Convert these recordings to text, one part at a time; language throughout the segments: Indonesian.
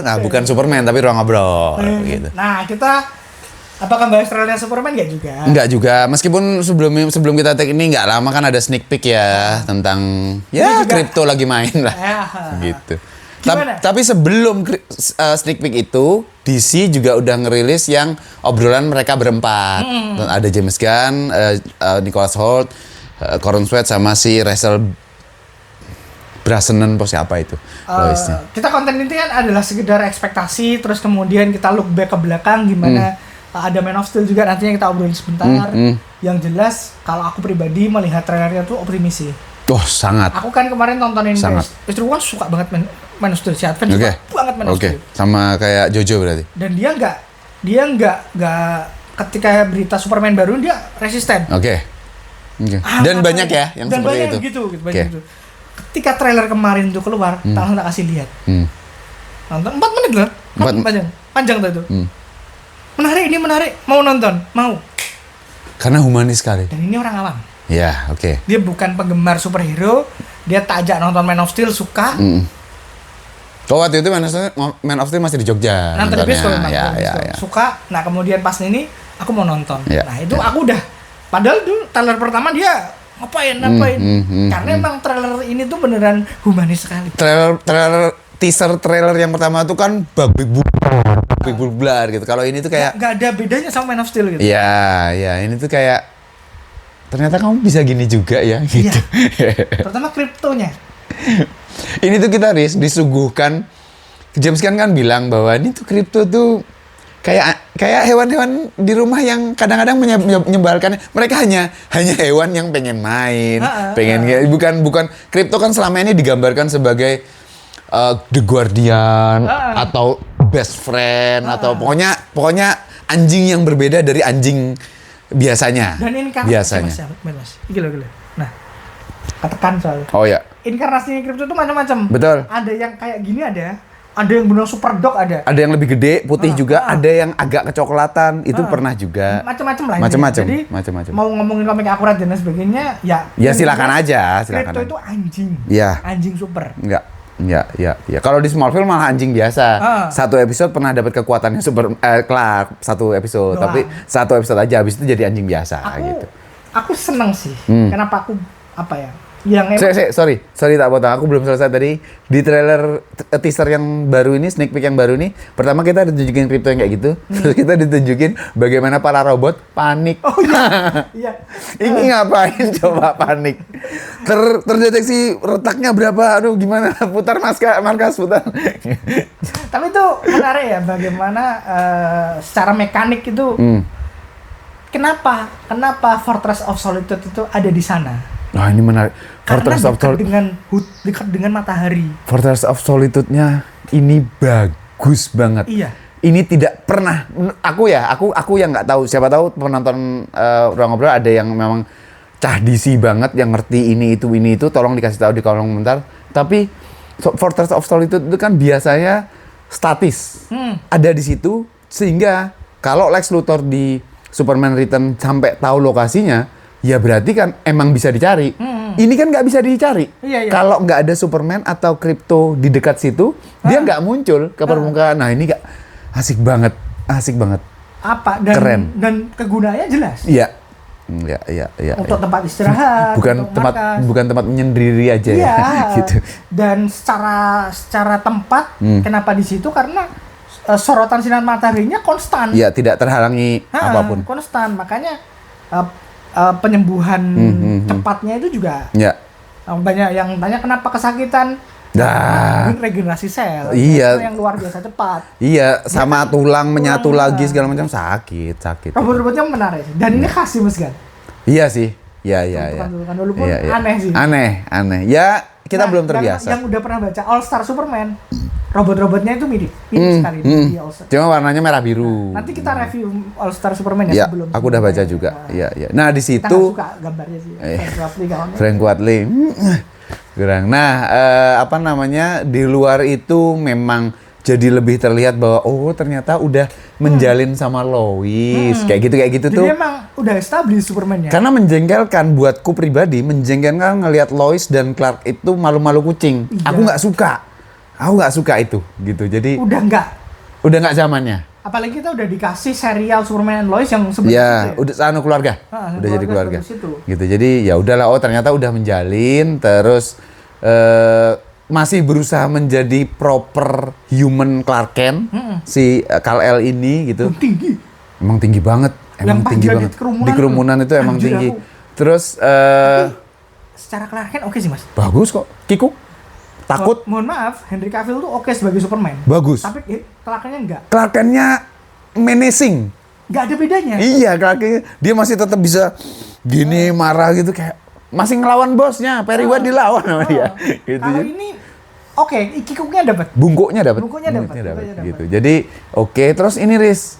Nah, bukan Superman tapi ruang ngobrol gitu. Nah, kita apakah bahas trailernya Superman nggak juga? Enggak juga, meskipun sebelum kita take ini nggak lama kan ada sneak peek ya tentang ya kripto lagi main lah, gitu. Tapi sebelum sneak peek itu, DC juga udah ngerilis yang obrolan mereka berempat. Ada James Gunn, Nicholas Hoult, Coron Sweat sama si Russell Brosnan, siapa itu? Kita konten ini kan adalah sekedar ekspektasi, terus kemudian kita look back ke belakang gimana. Ada Man of Steel juga nantinya kita obrolin sebentar. Yang jelas kalau aku pribadi melihat trailernya tuh optimis sih. Oh, sangat. Aku kan kemarin nontonin istriku kan suka banget Man of Steel, si Advent suka banget Man of Steel. Sama kayak Jojo berarti. Dan dia nggak ketika berita Superman baru dia resisten. Dan banyak ya yang dan seperti banyak itu. Gitu. Ketika trailer kemarin tuh keluar, langsung tak kasih lihat. Nonton 4 menit lah. Panjang tuh itu. Menarik, mau nonton, mau. Karena humanis sekali. Dan ini orang awam. Ya, Dia bukan penggemar superhero, dia tak ajak nonton Man of Steel, suka. Waktu itu Man of Steel masih di Jogja. Nonton bioskop, suka. Nah, kemudian pas ini aku mau nonton. Nah, itu aku udah. Padahal dulu trailer pertama dia ngapain. Karena emang trailer ini tuh beneran humanis sekali. Teaser trailer yang pertama tuh kan babi bular gitu. Kalau ini tuh kayak nggak ada bedanya sama Man of Steel gitu. Iya, ini tuh kayak ternyata kamu bisa gini juga ya gitu. Pertama kriptonya. Ini tuh kita disuguhkan. James Gunn kan bilang bahwa ini tuh kripto tuh kayak hewan-hewan di rumah yang kadang-kadang menyebalkan. Mereka hanya hewan yang pengen main, bukan kripto kan selama ini digambarkan sebagai The Guardian atau best friend atau pokoknya anjing yang berbeda dari anjing biasanya. Dan ini biasanya. Gila. Nah, katakan soal. Oh ya. Inkarnasinya kripto itu macam-macam. Betul. Ada yang kayak gini ada yang benar super dog ada. Ada yang lebih gede, putih juga, ada yang agak kecoklatan, itu pernah juga. Macam-macam lah. Jadi mau ngomongin komik akurat dan sebagainya, ya silakan aja, silakan. Kripto itu anjing. Iya. Anjing super. Ya. Kalau di Smallville malah anjing biasa. Satu episode pernah dapat kekuatannya super satu episode, tapi satu episode aja habis itu jadi anjing biasa gitu. Aku seneng sih. Kenapa aku sorry tak potong. Aku belum selesai tadi di trailer teaser yang baru ini, sneak peek yang baru ini. Pertama kita ditunjukin kripto yang kayak gitu, terus kita ditunjukin bagaimana para robot panik. Oh iya. Ini ngapain coba panik? Terdeteksi retaknya berapa? Aduh gimana? Putar markas putar. Tapi itu menarik ya bagaimana secara mekanik itu. Kenapa Fortress of Solitude itu ada di sana? Nah ini menarik. Fortress of Solitude dekat dengan matahari. Fortress of Solitude-nya ini bagus banget. Iya. Ini tidak pernah aku yang nggak tahu. Siapa tahu penonton Ruang Ngobrol ada yang memang cah DC banget yang ngerti ini itu tolong dikasih tahu di kolom komentar. Tapi Fortress of Solitude itu kan biasanya statis. Ada di situ sehingga kalau Lex Luthor di Superman Return sampai tahu lokasinya, ya berarti kan emang bisa dicari. Ini kan nggak bisa dicari. Iya. Kalau nggak ada Superman atau kripto di dekat situ, dia nggak muncul ke permukaan. Nah ini asik banget. Apa? Keren. Dan kegunaannya jelas. Iya. Untuk tempat istirahat. Bukan tempat menyendiri aja ya. Gitu. Dan secara tempat, kenapa di situ? Karena sorotan sinar mataharinya konstan. Iya, tidak terhalangi apapun. Konstan, makanya penyembuhan cepatnya itu juga. Ya. Banyak yang tanya kenapa kesakitan. Regenerasi sel. Iya. Itu yang luar biasa cepat. Iya, sama tulang menyatu lagi segala macam sakit. Robot-robotnya menarik. Dan ini khas sih Mas Gan. Iya sih. Iya. Walaupun aneh sih. Aneh. Ya, kita belum terbiasa. Yang udah pernah baca All Star Superman, robot-robotnya itu mirip sekali di All Star. Cuma warnanya merah biru. Nanti kita review All Star Superman ya sebelum. Aku udah baca juga. Iya. Nah, di situ kita suka gambarnya sih. Frank Quitely. Kurang. Nah, di luar itu memang jadi lebih terlihat bahwa ternyata udah menjalin sama Lois. Kayak gitu Jadi tuh. emang udah established Superman-nya. Karena menjengkelkan buatku pribadi, menjengkelkan ngelihat Lois dan Clark itu malu-malu kucing. Iya. Aku nggak suka itu gitu. Jadi Udah nggak zamannya. apalagi kita udah dikasih serial Superman and Lois yang Ya, sebenarnya udah keluarga. Udah jadi keluarga. seperti itu. Gitu. Jadi ya udahlah, oh ternyata udah menjalin, terus masih berusaha menjadi proper human Clark Kent si Kal-El ini gitu. Tinggi. Emang tinggi banget. Emang Yang pas tinggi dia banget. di kerumunan Di kerumunan tuh, itu emang anjir tinggi. aku. Terus Secara Clark Kent oke sih mas. bagus kok. Kikuk. Takut. Mohon maaf, Henry Cavill tuh oke sebagai Superman. Bagus. Tapi Clark Kent-nya enggak. Clark Kent-nya menacing. Enggak ada bedanya. Iya, Clark Kent dia masih tetap bisa gini marah gitu kayak masih ngelawan bosnya. Perry White dilawan sama dia. Gitu. Kalau ini oke, kikuknya dapat. Bungkuknya dapat. Bungkuknya dapat, Gitu. Jadi oke, terus ini Riz.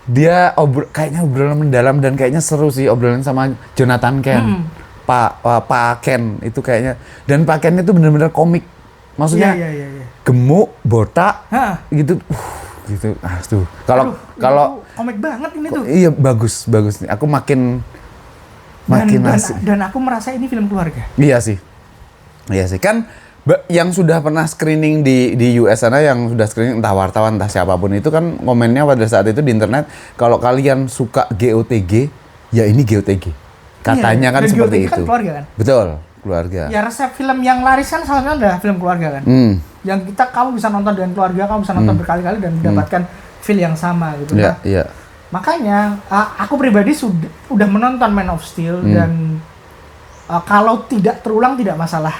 Dia kayaknya obrolan mendalam dan kayaknya seru sih obrolan sama Jonathan Kent. Pak Kent itu kayaknya, dan Pak Kent itu benar-benar komik. Maksudnya Iya. gemuk, botak, Hah. gitu. Gitu. Tuh. Aduh, Kalau ini tuh komik banget ini tuh. iya bagus nih. Aku makin asik. Dan aku merasa ini film keluarga. Iya sih. Kan yang sudah pernah screening di US sana, yang sudah screening entah wartawan entah siapapun itu kan komennya pada saat itu di internet, kalau kalian suka GOTG, ya ini GOTG. Katanya Iya, kan dan seperti GOTG itu. kan keluarga kan? Betul, keluarga. Ya resep film yang laris kan salah satunya adalah film keluarga kan. Yang kamu bisa nonton dengan keluarga, kamu bisa nonton berkali-kali dan mendapatkan feel yang sama gitu. Iya, iya. Makanya aku pribadi udah menonton Man of Steel dan kalau tidak terulang tidak masalah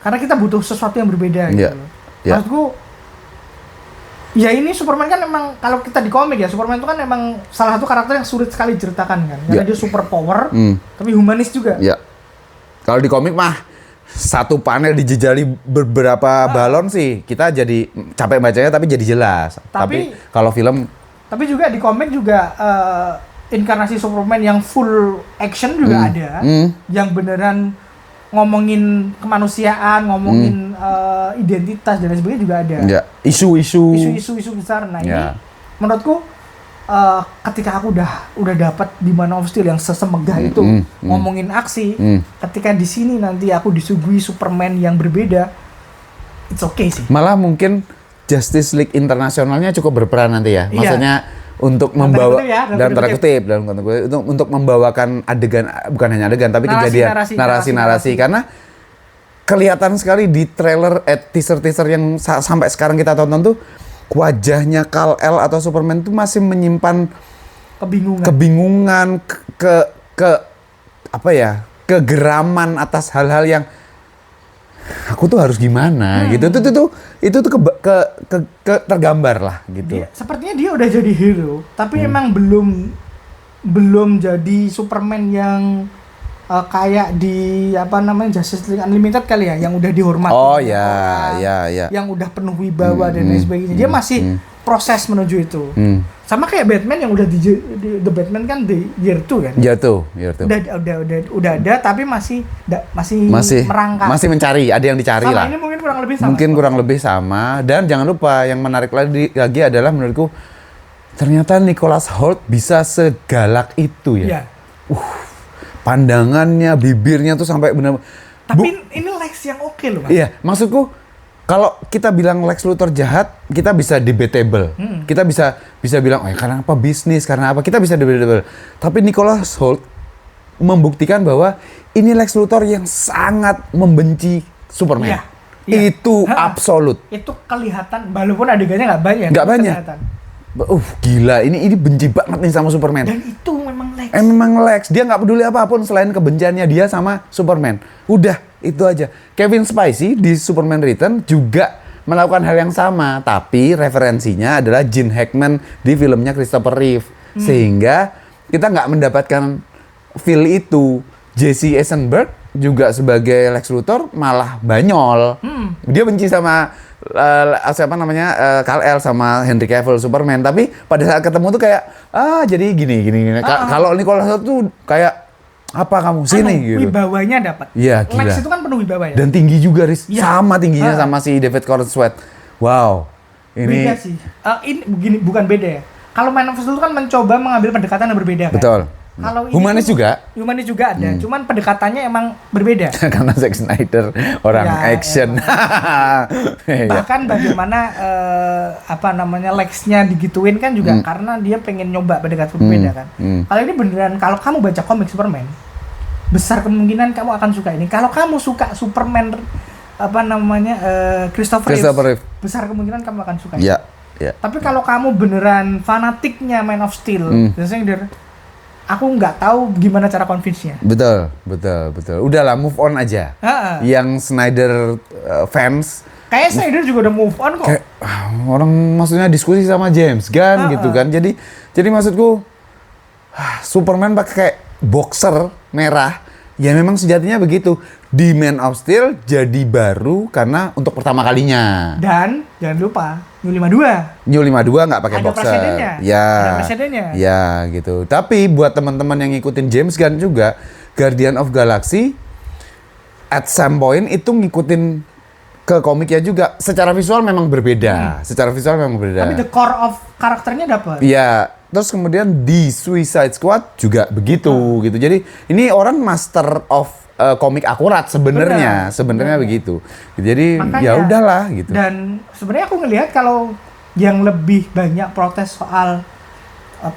karena kita butuh sesuatu yang berbeda gitu. Yeah. Maksudku ya ini Superman kan emang kalau kita di komik ya Superman itu kan emang salah satu karakter yang sulit sekali diceritakan kan karena dia super power tapi humanis juga. Ya. Kalau di komik mah satu panel dijejali beberapa balon sih kita jadi capek bacanya tapi jadi jelas. Tapi kalau film tapi juga di komik juga inkarnasi Superman yang full action juga ada yang beneran ngomongin kemanusiaan, ngomongin identitas dan lain sebagainya juga ada. Ya, isu-isu besar. Nah ini menurutku ketika aku udah dapat di Man of Steel yang sesemegah itu ngomongin aksi, ketika di sini nanti aku disuguhi Superman yang berbeda, it's okay sih. Malah mungkin Justice League internasionalnya cukup berperan nanti ya. Maksudnya untuk membawa dalam tanda kutip untuk membawakan adegan, bukan hanya adegan tapi kejadian narasi karena kelihatan sekali di trailer teaser yang sampai sekarang kita tonton tuh wajahnya Kal-El atau Superman tuh masih menyimpan kebingungan kegeraman atas hal-hal yang aku tuh harus gimana gitu. Itu tuh tergambar lah gitu. Sepertinya dia udah jadi hero, tapi emang belum jadi Superman yang kayak di Justice League Unlimited kali ya, yang udah dihormati. Oh ya. Yang udah penuh wibawa dan lain sebagainya. Dia masih proses menuju itu. Sama kayak Batman yang udah di The Batman kan di Year 2 kan? Year 2. Udah ada tapi masih merangkak. Masih mencari, ada yang dicari sama lah. Ini mungkin kurang lebih sama. Kurang lebih sama, dan jangan lupa yang menarik lagi adalah menurutku ternyata Nicholas Hoult bisa segalak itu ya. Iya. Pandangannya, bibirnya tuh sampai benar. Tapi ini Lex yang oke loh, Mas. Iya, maksudku kalau kita bilang Lex Luthor jahat, kita bisa debatable. Kita bisa bilang, karena apa bisnis, karena apa, kita bisa debatable. Tapi Nicholas Hoult membuktikan bahwa ini Lex Luthor yang sangat membenci Superman. Iya. Itu absolut. Itu kelihatan, walaupun adegannya nggak banyak. Nggak banyak. Gila, ini benci banget nih sama Superman. Dan itu memang Lex. Memang Lex, dia nggak peduli apapun selain kebenciannya dia sama Superman. Udah, itu aja. Kevin Spacey di Superman Return juga melakukan hal yang sama, tapi referensinya adalah Gene Hackman di filmnya Christopher Reeve. Sehingga kita nggak mendapatkan feel itu. Jesse Eisenberg juga sebagai Lex Luthor malah banyol. Dia benci sama Kal-El sama Henry Cavill Superman, tapi pada saat ketemu tuh kayak jadi gini. Kalau Nicholas Hoult tuh kayak apa kamu sini gitu. Wibawanya dapat. Iya, gila. Lex itu kan penuh wibawa ya. Dan tinggi juga, Riz. Sama tingginya sama si David Corenswet. Wow. Ini beda sih. Ini bukan beda ya. Kalau Man of Steel itu kan mencoba mengambil pendekatan yang berbeda kan. Betul. Kalau ini Humanis tuh- juga. Humanis juga ada, cuman pendekatannya emang berbeda. Karena Zack Snyder orang Ya, action. Iya. Bahkan bagaimana apa namanya Lex-nya digituin kan juga karena dia pengen nyoba pendekatan berbeda kan. Kalau ini beneran, kalau kamu baca komik Superman, besar kemungkinan kamu akan suka ini. Kalau kamu suka Superman apa namanya Christopher Christopher Reeve, besar kemungkinan kamu akan suka. Iya, iya. Tapi kalau kamu beneran fanatiknya Man of Steel, Zack Snyder, aku nggak tahu gimana cara convince-nya. Betul. Udahlah, move on aja. Ha-ha. Yang Snyder fans Kayak Snyder juga udah move on kok. kayak orang maksudnya diskusi sama James Gunn gitu kan. Jadi maksudku Superman pakai kayak boxer merah. Ya memang sejatinya begitu. Di Man of Steel jadi baru karena untuk pertama kalinya. Dan jangan lupa New 52. New 52 nggak pakai Ada boxer. presidennya. Ya. Ada presidennya. Ya gitu. Tapi buat teman-teman yang ngikutin James Gunn juga, Guardian of Galaxy at some point itu ngikutin ke komiknya juga. Secara visual memang berbeda. Secara visual memang berbeda. Tapi the core of karakternya dapat. Iya, terus kemudian di Suicide Squad juga begitu gitu. Jadi ini orang master of komik akurat sebenarnya begitu. Jadi Makanya, ya udahlah gitu. Dan sebenarnya aku ngelihat kalau yang lebih banyak protes soal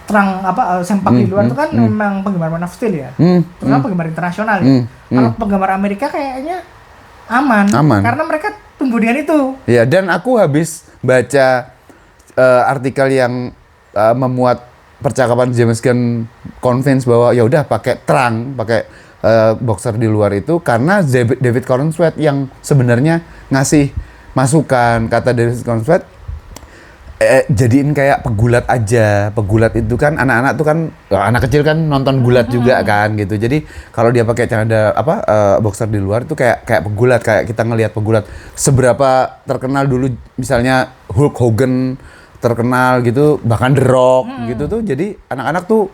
terang sempak di luar itu kan memang penggemar Man of Steel ya. Terutama penggemar internasional ya. Kalau penggemar Amerika kayaknya aman. Karena mereka tumbuh dengan itu. Ya, dan aku habis baca artikel yang memuat percakapan James Gunn convince bahwa ya udah pakai boxer di luar itu karena David Corenswet yang sebenarnya ngasih masukan. Kata David Corenswet, jadiin kayak pegulat aja. Pegulat itu kan anak-anak tuh kan anak kecil kan nonton gulat juga kan gitu. Jadi kalau dia pakai boxer di luar itu kayak pegulat, kayak kita ngelihat pegulat. Seberapa terkenal dulu misalnya Hulk Hogan terkenal gitu, bahkan The Rock gitu tuh. Jadi anak-anak tuh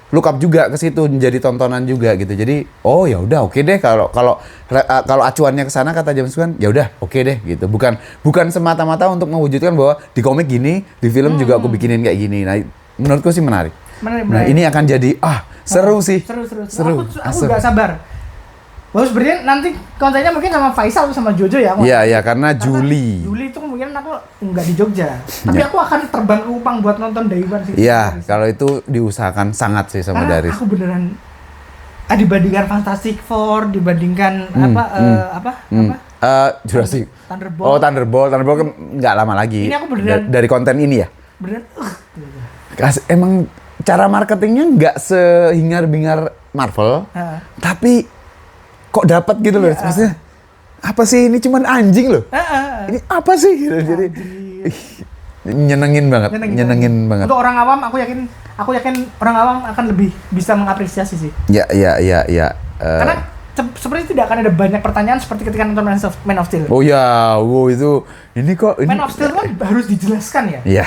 look up juga ke situ, menjadi tontonan juga gitu. Jadi oh ya udah oke deh kalau acuannya ke sana kata James Gunn, ya udah oke deh gitu. Bukan semata-mata untuk mewujudkan bahwa di komik gini, di film juga aku bikinin kayak gini. Nah, menurutku sih menarik. Nah, ini akan jadi seru sih. Seru. Aku gak sabar. Bagus sebenarnya nanti kontennya mungkin sama Faisal sama Jojo ya. Iya, karena Juli. Juli itu kemungkinan aku nggak di Jogja. Tapi aku akan terbang ke Kupang buat nonton Day One sih. Iya, kalau itu diusahakan sangat sih sama Karena Daris. aku beneran dibandingkan Fantastic Four, dibandingkan Jurassic. Thunderbolt. Oh, Thunderbolt kan nggak lama lagi. Ini aku beneran- dari konten ini ya. Beneran Emang cara marketingnya nggak sehingar-bingar Marvel, tapi kok dapat gitu loh. Maksudnya apa sih ini, cuman anjing loh. Ini apa sih gitu. Jadi nyenengin banget. Untuk orang awam aku yakin orang awam akan lebih bisa mengapresiasi sih. Ya. Karena seperti tidak akan ada banyak pertanyaan seperti ketika nonton Man of Steel. Oh ya, itu ini kok ini. Man of Steel kan harus dijelaskan ya.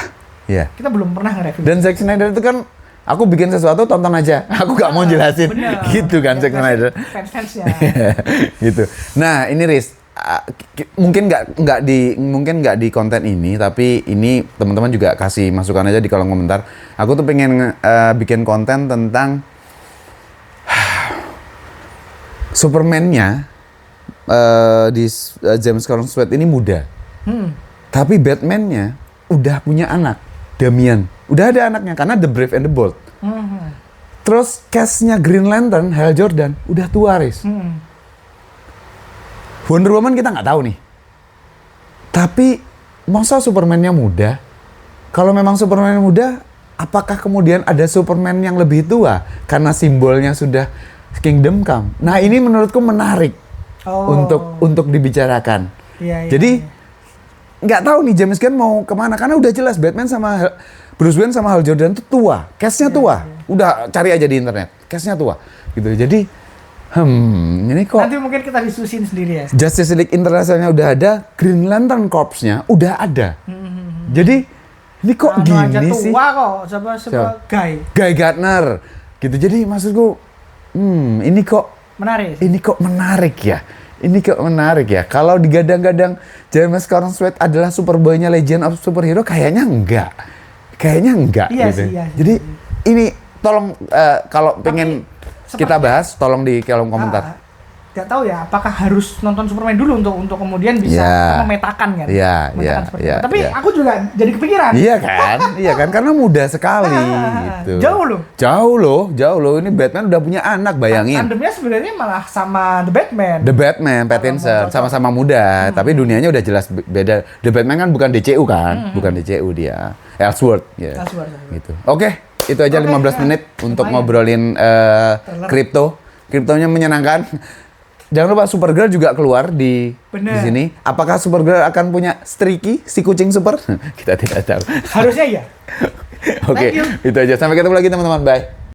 Iya. Kita belum pernah nge-review. Dan Zack Snyder itu kan aku bikin sesuatu tonton aja. Aku gak mau jelasin. Bener. Gitu kan Zack Snyder. Fans-fansnya. Gitu. Nah, ini Riz, mungkin nggak di konten ini, tapi ini teman-teman juga kasih masukan aja di kolom komentar. Aku tuh pengen bikin konten tentang Superman-nya di James Corenswet ini muda. Tapi Batman-nya udah punya anak, Damian. Udah ada anaknya karena The Brave and the Bold. Terus cast-nya Green Lantern, Hal Jordan, udah tua, Riz. Wonder Woman kita nggak tahu nih. Tapi masa Superman-nya muda? Kalau memang Superman muda, apakah kemudian ada Superman yang lebih tua karena simbolnya sudah Kingdom Come? Nah, ini menurutku menarik untuk dibicarakan. Iya. Jadi nggak tahu nih James Gunn mau kemana, karena udah jelas Batman sama Bruce Wayne sama Hal Jordan itu tua, cast-nya tua. Udah cari aja di internet, cast-nya tua. Gitu. Jadi ini kok Nanti mungkin kita diskusin sendiri ya. Justice League International udah ada, Green Lantern Corps-nya udah ada. Jadi ini kok aja gini sih? tua kok, coba Guy Gardner. Gitu. Jadi maksudku ini kok menarik. Ini kok menarik ya. Kalau digadang-gadang James Corenswet adalah Superboy-nya Legend of Superhero, kayaknya enggak. kayaknya enggak Iya gitu. sih, iya sih. Jadi ini tolong kalau pengen kita seperti- bahas, tolong di kolom komentar. Gak tahu ya, apakah harus nonton Superman dulu untuk kemudian bisa Iya. memetakan kan? Iya, Memetakan iya, seperti iya, apa. Tapi iya. aku juga jadi kepikiran. Iya kan, karena mudah sekali gitu. Jauh loh. Jauh loh. Ini Batman udah punya anak, bayangin. Tandemnya sebenarnya malah sama The Batman. The Batman, Pattinson, sama-sama muda, tapi dunianya udah jelas beda. The Batman kan bukan DCU kan, bukan DCU dia, Elseworld, ya. Elseworld. Gitu. Oke, itu aja Oke, 15 ya. menit untuk Lumayan. ngobrolin kripto. Kriptonya menyenangkan. Jangan lupa Supergirl juga keluar di Bener. sini. Apakah Supergirl akan punya Streaky, si kucing super? Kita tidak tahu. Harusnya iya. Oke, Thank you. itu aja. Sampai ketemu lagi teman-teman. Bye.